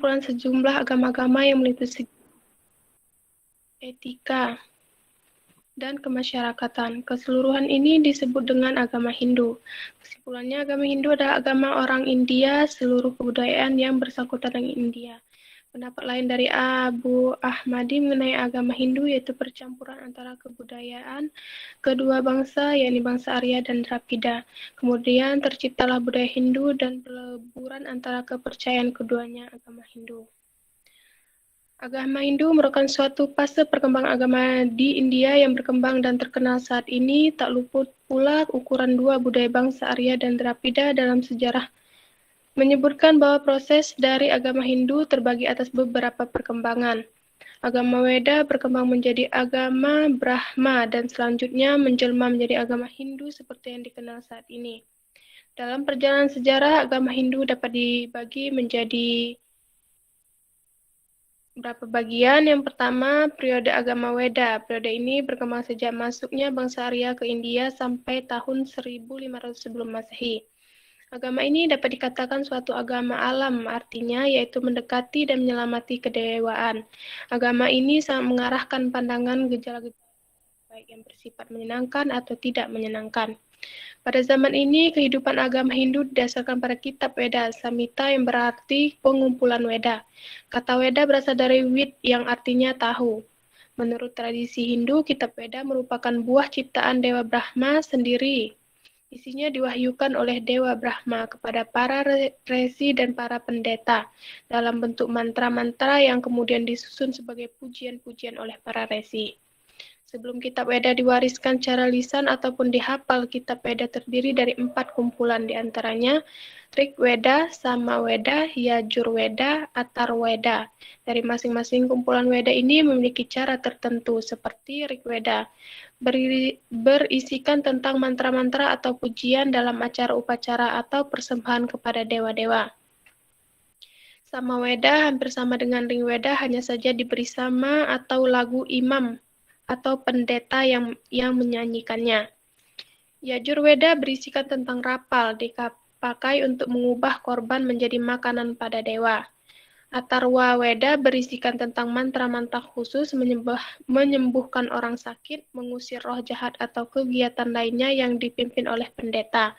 sejumlah agama-agama yang meliputi etika dan kemasyarakatan. Keseluruhan ini disebut dengan agama Hindu. Kesimpulannya, agama Hindu adalah agama orang India, seluruh kebudayaan yang bersangkutan dengan India. Pendapat lain dari Abu Ahmadi mengenai agama Hindu yaitu percampuran antara kebudayaan kedua bangsa, yakni bangsa Arya dan Dravida. Kemudian terciptalah budaya Hindu dan peleburan antara kepercayaan keduanya agama Hindu. Agama Hindu merupakan suatu fase perkembangan agama di India yang berkembang dan terkenal saat ini. Tak luput pula ukuran dua budaya bangsa Arya dan Dravida dalam sejarah menyebutkan bahwa proses dari agama Hindu terbagi atas beberapa perkembangan. Agama Weda berkembang menjadi agama Brahma dan selanjutnya menjelma menjadi agama Hindu seperti yang dikenal saat ini. Dalam perjalanan sejarah, agama Hindu dapat dibagi menjadi beberapa bagian. Yang pertama, periode agama Weda. Periode ini berkembang sejak masuknya bangsa Arya ke India sampai tahun 1500 sebelum Masehi. Agama ini dapat dikatakan suatu agama alam, artinya yaitu mendekati dan menyelamati kedewaan. Agama ini sangat mengarahkan pandangan gejala-gejala baik yang bersifat menyenangkan atau tidak menyenangkan. Pada zaman ini, kehidupan agama Hindu didasarkan pada kitab Weda, Samhita yang berarti pengumpulan Weda. Kata Weda berasal dari Wid yang artinya tahu. Menurut tradisi Hindu, kitab Weda merupakan buah ciptaan Dewa Brahma sendiri. Isinya diwahyukan oleh Dewa Brahma kepada para resi dan para pendeta dalam bentuk mantra-mantra yang kemudian disusun sebagai pujian-pujian oleh para resi. Sebelum kitab Weda diwariskan secara lisan ataupun dihafal, kitab Weda terdiri dari 4 kumpulan, diantaranya Rig Weda, Sama Weda, Yajur Weda, Atar Weda. Dari masing-masing kumpulan Weda ini memiliki cara tertentu, seperti Rig Weda berisikan tentang mantra-mantra atau pujian dalam acara upacara atau persembahan kepada dewa-dewa. Sama Weda hampir sama dengan Ring Weda, hanya saja diberi sama atau lagu imam atau pendeta yang menyanyikannya. Yajur Weda berisikan tentang rapal, dipakai untuk mengubah korban menjadi makanan pada dewa. Atharva Weda berisikan tentang mantra-mantra khusus menyembuhkan orang sakit, mengusir roh jahat atau kegiatan lainnya yang dipimpin oleh pendeta.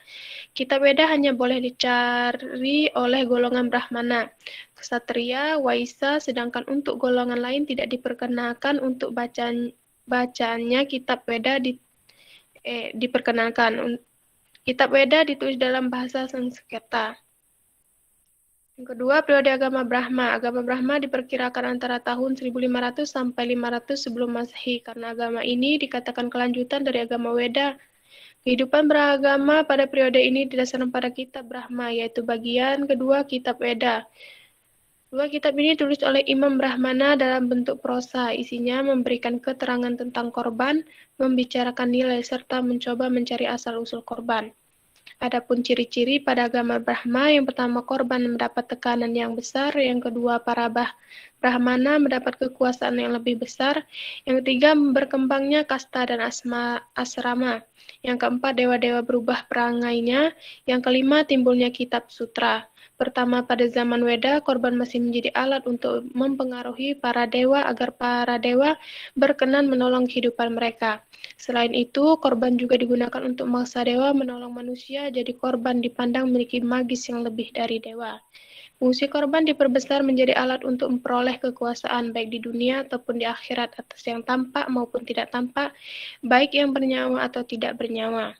Kitab Weda hanya boleh dicari oleh golongan Brahmana, Ksatria, Waisya, sedangkan untuk golongan lain tidak diperkenankan untuk bacaannya kitab Weda diperkenankan. Kitab Weda ditulis dalam bahasa Sanskerta. Yang kedua, periode agama Brahma. Agama Brahma diperkirakan antara tahun 1500 sampai 500 sebelum Masehi, karena agama ini dikatakan kelanjutan dari agama Weda. Kehidupan beragama pada periode ini didasarkan pada kitab Brahma, yaitu bagian kedua kitab Weda. Dua kitab ini ditulis oleh Imam Brahmana dalam bentuk prosa. Isinya memberikan keterangan tentang korban, membicarakan nilai, serta mencoba mencari asal-usul korban. Adapun ciri-ciri pada agama Brahma, yang pertama korban mendapat tekanan yang besar, yang kedua para Brahmana mendapat kekuasaan yang lebih besar, yang ketiga berkembangnya kasta dan asrama, yang keempat dewa-dewa berubah perangainya, yang kelima timbulnya kitab sutra. Pertama, pada zaman Weda, korban masih menjadi alat untuk mempengaruhi para dewa agar para dewa berkenan menolong kehidupan mereka. Selain itu, korban juga digunakan untuk memaksa dewa menolong manusia, jadi korban dipandang memiliki magis yang lebih dari dewa. Fungsi korban diperbesar menjadi alat untuk memperoleh kekuasaan, baik di dunia ataupun di akhirat, atas yang tampak maupun tidak tampak, baik yang bernyawa atau tidak bernyawa.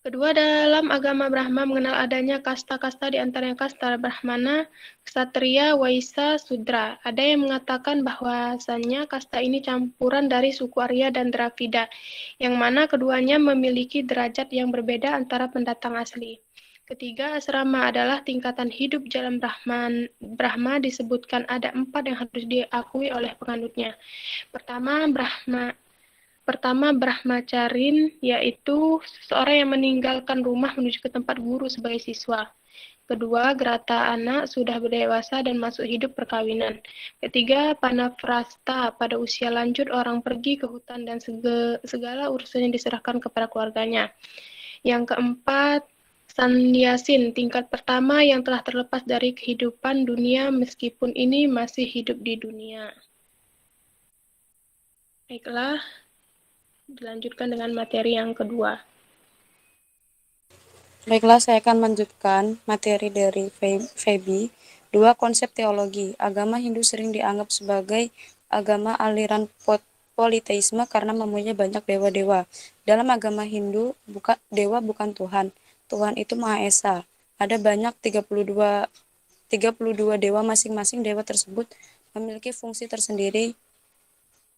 Kedua, dalam agama Brahma mengenal adanya kasta-kasta di antaranya kasta Brahmana, Ksatria, Waisya, Sudra. Ada yang mengatakan bahwasannya kasta ini campuran dari suku Arya dan Dravida, yang mana keduanya memiliki derajat yang berbeda antara pendatang asli. Ketiga, asrama adalah tingkatan hidup jalan Brahma disebutkan ada 4 yang harus diakui oleh penganutnya. Pertama, Brahmacharin, yaitu seseorang yang meninggalkan rumah menuju ke tempat guru sebagai siswa. Kedua, Grata anak sudah berdewasa dan masuk hidup perkawinan. Ketiga, Panaprasta, pada usia lanjut orang pergi ke hutan dan segala urusannya diserahkan kepada keluarganya. Yang keempat, Sanyasin, tingkat pertama yang telah terlepas dari kehidupan dunia meskipun ini masih hidup di dunia. Baiklah, dilanjutkan dengan materi yang kedua. Baiklah, saya akan melanjutkan materi dari Feby. 2. Konsep teologi. Agama Hindu sering dianggap sebagai agama aliran politeisme karena mempunyai banyak dewa-dewa. Dalam agama Hindu, dewa bukan Tuhan. Tuhan itu Maha Esa. Ada banyak 32 dewa, masing-masing dewa tersebut memiliki fungsi tersendiri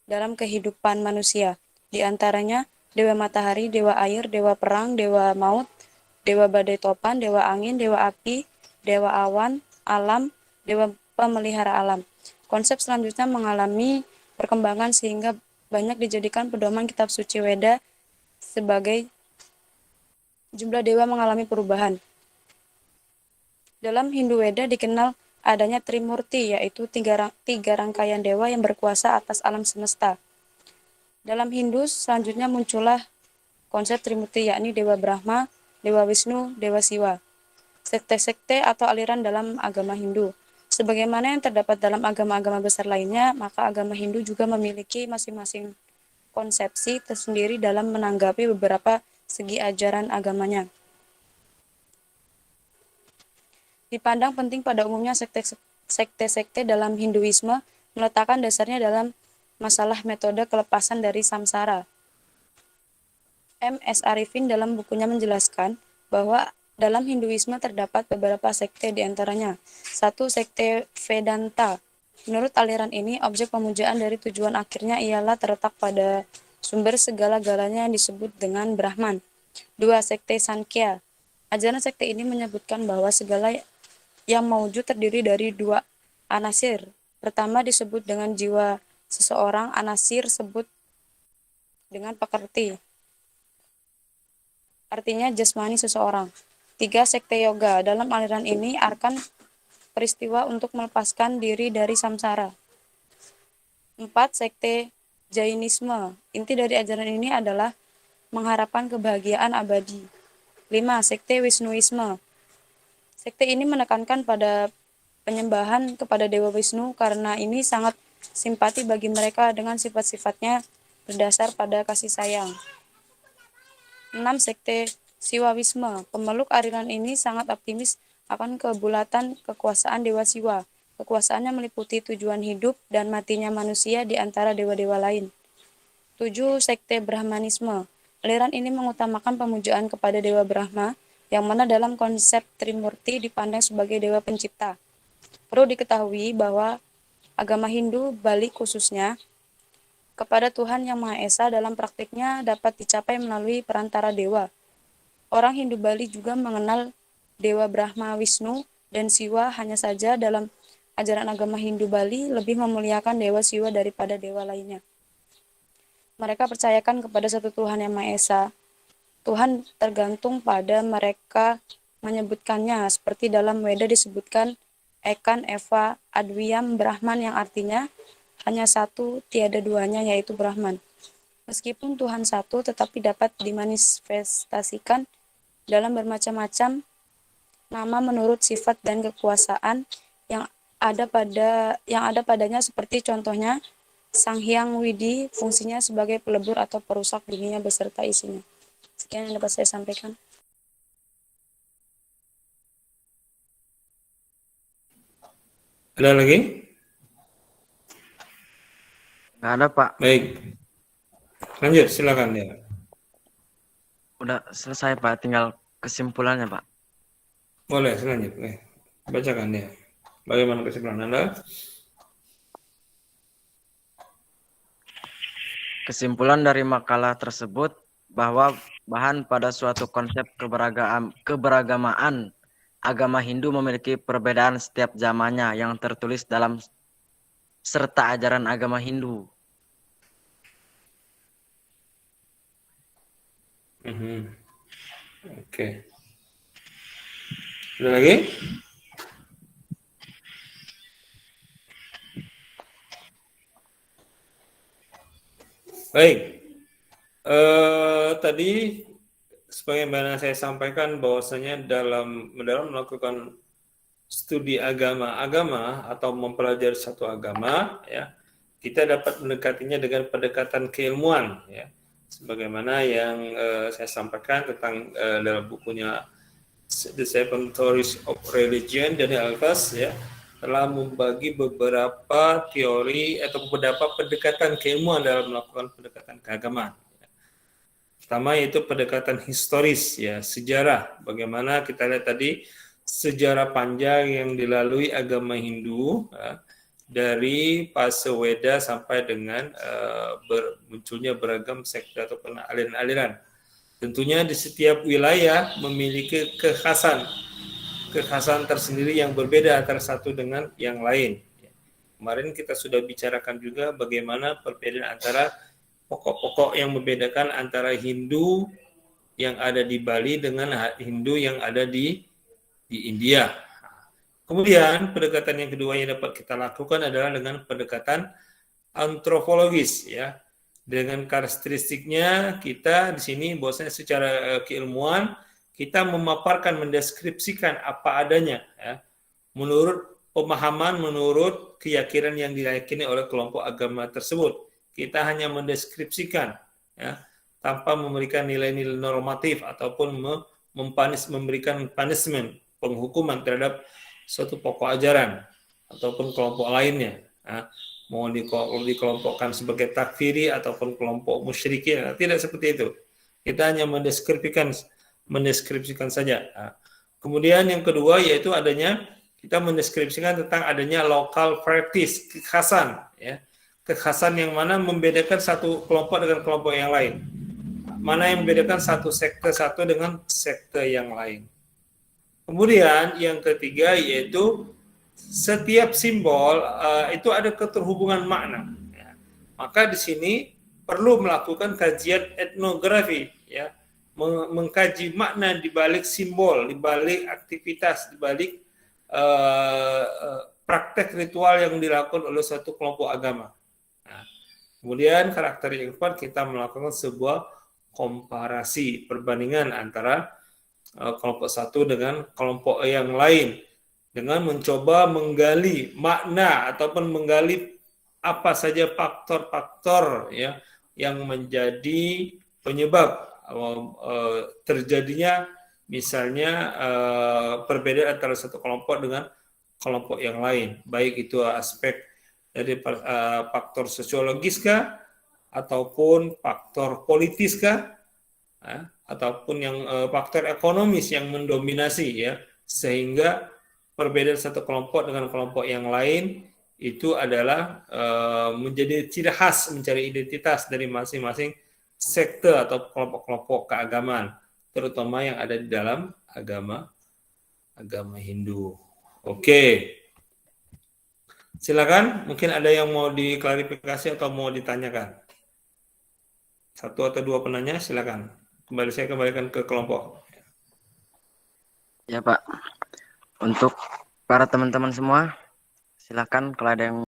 dalam kehidupan manusia. Di antaranya dewa matahari, dewa air, dewa perang, dewa maut, dewa badai topan, dewa angin, dewa api, dewa awan, alam, dewa pemelihara alam. Konsep selanjutnya mengalami perkembangan sehingga banyak dijadikan pedoman kitab suci Weda sebagai jumlah dewa mengalami perubahan. Dalam Hindu Weda dikenal adanya Trimurti, yaitu tiga rangkaian dewa yang berkuasa atas alam semesta. Dalam Hindu selanjutnya muncullah konsep Trimurti, yakni Dewa Brahma, Dewa Wisnu, Dewa Siwa. Sekte-sekte atau aliran dalam agama Hindu. Sebagaimana yang terdapat dalam agama-agama besar lainnya, maka agama Hindu juga memiliki masing-masing konsepsi tersendiri dalam menanggapi beberapa segi ajaran agamanya. Dipandang penting pada umumnya sekte-sekte dalam Hinduisme meletakkan dasarnya dalam masalah metode kelepasan dari samsara. M.S. Arifin dalam bukunya menjelaskan bahwa dalam Hinduisme terdapat beberapa sekte diantaranya. 1. Sekte Vedanta. Menurut aliran ini, objek pemujaan dari tujuan akhirnya ialah terletak pada sumber segala-galanya yang disebut dengan Brahman. 2. Sekte Sankhya. Ajaran sekte ini menyebutkan bahwa segala yang mewujud terdiri dari 2 anasir. Pertama disebut dengan jiwa seseorang, anasir sebut dengan pekerti, artinya jasmani seseorang. 3. Sekte Yoga. Dalam aliran ini, arkan peristiwa untuk melepaskan diri dari samsara. 4. Sekte Jainisme. Inti dari ajaran ini adalah mengharapkan kebahagiaan abadi. 5. Sekte Wisnuisme. Sekte ini menekankan pada penyembahan kepada Dewa Wisnu karena ini sangat simpati bagi mereka dengan sifat-sifatnya berdasar pada kasih sayang. 6. Sekte Siwawisme. Pemeluk aliran ini sangat optimis akan kebulatan kekuasaan Dewa Siwa. Kekuasaannya meliputi tujuan hidup dan matinya manusia di antara dewa-dewa lain. 7. Sekte Brahmanisme. Aliran ini mengutamakan pemujaan kepada Dewa Brahma, yang mana dalam konsep Trimurti dipandang sebagai dewa pencipta. Perlu diketahui bahwa agama Hindu, Bali khususnya, kepada Tuhan Yang Maha Esa dalam praktiknya dapat dicapai melalui perantara dewa. Orang Hindu Bali juga mengenal Dewa Brahma, Wisnu, dan Siwa, hanya saja dalam ajaran agama Hindu Bali lebih memuliakan Dewa Siwa daripada dewa lainnya. Mereka percayakan kepada satu Tuhan Yang Maha Esa. Tuhan tergantung pada mereka menyebutkannya, seperti dalam Weda disebutkan Ekan, Eva, Adwiyam, Brahman, yang artinya hanya satu, tiada duanya, yaitu Brahman. Meskipun Tuhan satu, tetapi dapat dimanifestasikan dalam bermacam-macam nama menurut sifat dan kekuasaan yang ada padanya, seperti contohnya Sang Hyang Widi, fungsinya sebagai pelebur atau perusak dunia beserta isinya. Sekian yang dapat saya sampaikan. Ada lagi? Nggak ada, Pak. Baik. Lanjut, silakan ya. Udah selesai, Pak. Tinggal kesimpulannya, Pak. Boleh, selanjutnya. Bacakan ya. Bagaimana kesimpulan Anda? Kesimpulan dari makalah tersebut bahwa bahan pada suatu konsep keberagamaan agama Hindu memiliki perbedaan setiap zamannya yang tertulis dalam serta ajaran agama Hindu. Oke. Ada lagi? Baik. Tadi sebagaimana saya sampaikan bahwasanya dalam melakukan studi agama atau mempelajari satu agama, ya, kita dapat mendekatinya dengan pendekatan keilmuan, ya, sebagaimana yang saya sampaikan tentang dalam bukunya The Seven Theories of Religion dari Al-Fas, ya, telah membagi beberapa teori atau beberapa pendekatan keilmuan dalam melakukan pendekatan keagamaan. Pertama yaitu pendekatan historis, ya, sejarah. Bagaimana kita lihat tadi sejarah panjang yang dilalui agama Hindu, ya, dari fase Weda sampai dengan munculnya beragam sekte ataupun aliran-aliran. Tentunya di setiap wilayah memiliki kekhasan tersendiri yang berbeda antara satu dengan yang lain. Kemarin kita sudah bicarakan juga bagaimana perbedaan antara pokok-pokok yang membedakan antara Hindu yang ada di Bali dengan Hindu yang ada di India. Kemudian pendekatan yang kedua yang dapat kita lakukan adalah dengan pendekatan antropologis, ya. Dengan karakteristiknya kita di sini bahwasanya secara keilmuan kita memaparkan, mendeskripsikan apa adanya, ya, menurut pemahaman, menurut keyakinan yang diyakini oleh kelompok agama tersebut. Kita hanya mendeskripsikan, ya, tanpa memberikan nilai-nilai normatif ataupun memberikan punishment, penghukuman terhadap suatu pokok ajaran ataupun kelompok lainnya. Ya. Mau dikelompokkan sebagai takfiri ataupun kelompok musyrikin, tidak seperti itu. Kita hanya mendeskripsikan saja. Nah, kemudian yang kedua yaitu adanya kita mendeskripsikan tentang adanya local practice, kekhasan, ya. Kekhasan yang mana membedakan satu kelompok dengan kelompok yang lain. Mana yang membedakan satu sekte satu dengan sekte yang lain. Kemudian yang ketiga yaitu setiap simbol itu ada keterhubungan makna. Ya. Maka di sini perlu melakukan kajian etnografi, ya, mengkaji makna di balik simbol, di balik aktivitas, di balik praktek ritual yang dilakukan oleh suatu kelompok agama. Nah, kemudian karakter yang keempat kita melakukan sebuah komparasi, perbandingan antara kelompok satu dengan kelompok yang lain dengan mencoba menggali makna ataupun menggali apa saja faktor-faktor, ya, yang menjadi penyebab terjadinya misalnya perbedaan antara satu kelompok dengan kelompok yang lain, baik itu aspek dari faktor sosiologis kah ataupun faktor politis kah, ataupun yang faktor ekonomis yang mendominasi, ya, sehingga perbedaan satu kelompok dengan kelompok yang lain itu adalah menjadi ciri khas, mencari identitas dari masing-masing sekte atau kelompok-kelompok keagamaan, terutama yang ada di dalam agama Hindu. Oke. Silakan, mungkin ada yang mau diklarifikasi atau mau ditanyakan. Satu atau dua penanya, silakan. Saya kembalikan ke kelompok. Ya Pak, untuk para teman-teman semua, silakan kalau ada yang